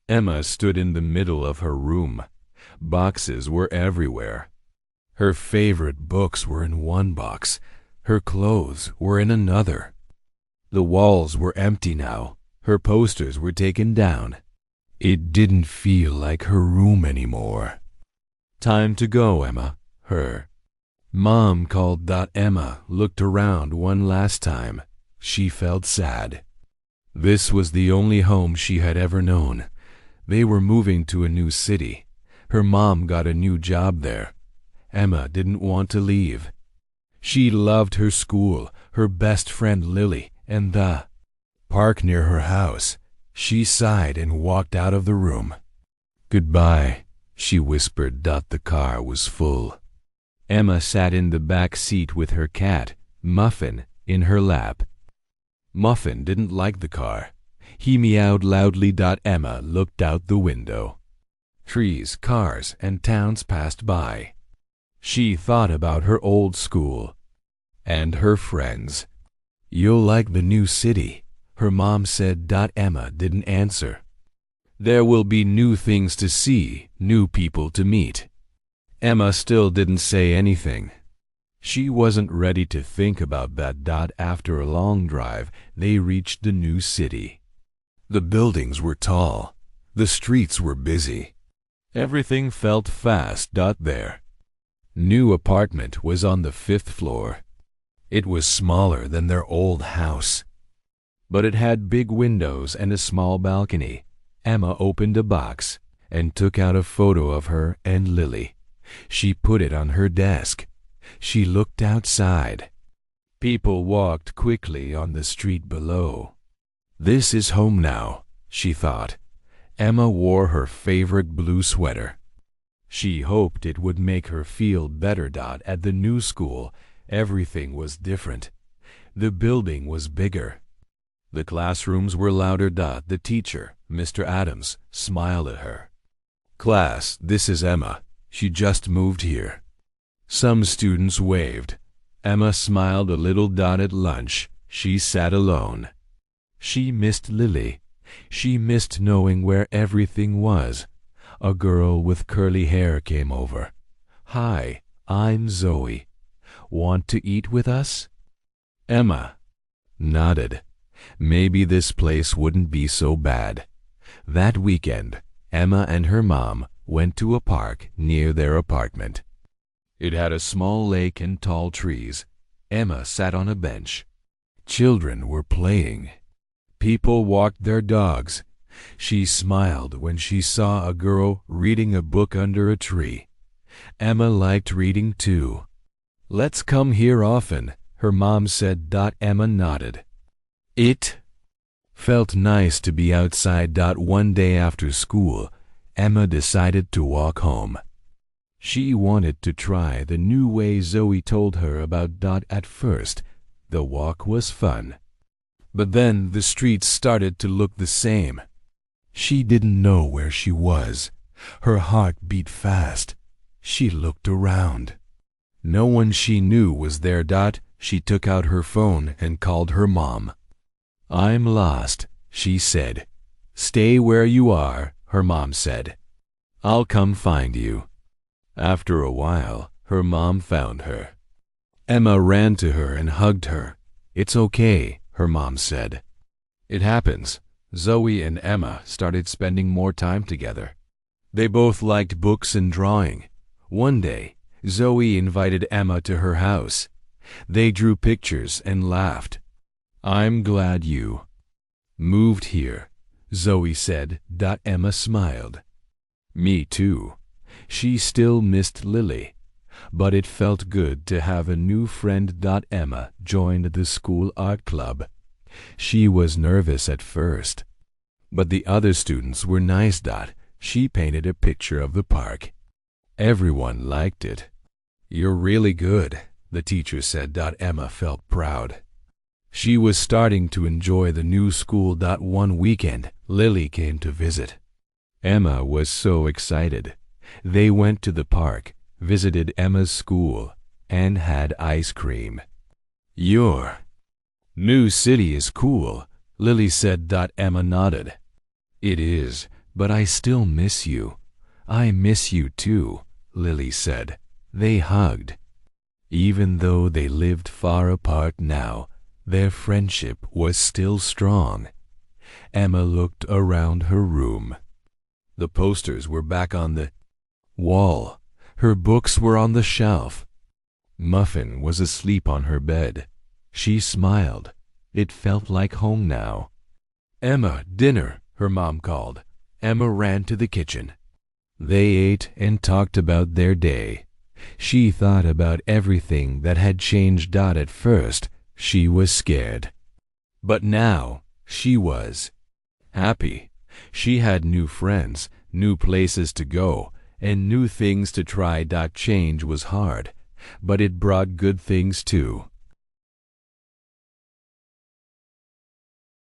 Emma stood in the middle of her room. Boxes were everywhere. Her favorite books were in one box. Her clothes were in another. The walls were empty now. Her posters were taken down. It didn't feel like her room anymore. Time to go, Emma. Her mom called. Emma looked around one last time. She felt sad. This was the only home she had ever known. They were moving to a new city. Her mom got a new job there. Emma didn't want to leave. She loved her school, her best friend Lily, and the park near her house. She sighed and walked out of the room. "Goodbye," she whispered. The car was full. Emma sat in the back seat with her cat, Muffin, in her lap. Muffin didn't like the car. He meowed loudly. Emma looked out the window. Trees, cars, and towns passed by. She thought about her old school and her friends. "You'll like the new city," her mom said. Emma didn't answer. There will be new things to see, new people to meet. Emma still didn't say anything. She wasn't ready to think about that. After a long drive, they reached the new city. The buildings were tall. The streets were busy. Everything felt fast. Their new apartment was on the 5th floor. It was smaller than their old house, but it had big windows and a small balcony. Emma opened a box and took out a photo of her and Lily. She put it on her desk. She looked outside. People walked quickly on the street below. This is home now, she thought. Emma wore her favorite blue sweater. She hoped it would make her feel better. At the new school, everything was different. The building was bigger. The classrooms were louder. The teacher, Mr. Adams, smiled at her. "Class, this is Emma. She just moved here." Some students waved. Emma smiled a little. At lunch, she sat alone. She missed Lily. She missed knowing where everything was. A girl with curly hair came over. "Hi, I'm Zoe. Want to eat with us?" Emma nodded. Maybe this place wouldn't be so bad. That weekend, Emma and her mom went to a park near their apartment. It had a small lake and tall trees. Emma sat on a bench. Children were playing. People walked their dogs. She smiled when she saw a girl reading a book under a tree. Emma liked reading too. "Let's come here often," her mom said. Emma nodded. It felt nice to be outside. One day after school, Emma decided to walk home. She wanted to try the new way Zoe told her about. At first, the walk was fun. But then the streets started to look the same. She didn't know where she was. Her heart beat fast. She looked around. No one she knew was there. She took out her phone and called her mom. "I'm lost," she said. "Stay where you are," her mom said. "I'll come find you." After a while, her mom found her. Emma ran to her and hugged her. "It's okay," her mom said. It happens. Zoe and Emma started spending more time together. They both liked books and drawing. One day, Zoe invited Emma to her house. They drew pictures and laughed. "I'm glad you moved here," Zoe said. Emma smiled. "Me too." She still missed Lily, but it felt good to have a new friend. Emma joined the school art club. She was nervous at first, but the other students were nice. She painted a picture of the park. Everyone liked it. "You're really good," the teacher said. Emma felt proud. She was starting to enjoy the new school. One weekend, Lily came to visit. Emma was so excited. They went to the park, visited Emma's school, and had ice cream. "Your new city is cool," Lily said. Emma nodded. "It is, "But I still miss you. I miss you too," Lily said. They hugged. Even though they lived far apart now, their friendship was still strong. Emma looked around her room. The posters were back on the wall. Her books were on the shelf. Muffin was asleep on her bed. She smiled. It felt like home now. "Emma, dinner," her mom called. Emma ran to the kitchen. They ate and talked about their day. She thought about everything that had changed. At first, she was scared. But now, she was happy. She had new friends, new places to go, and new things to try. Change was hard, but it brought good things too.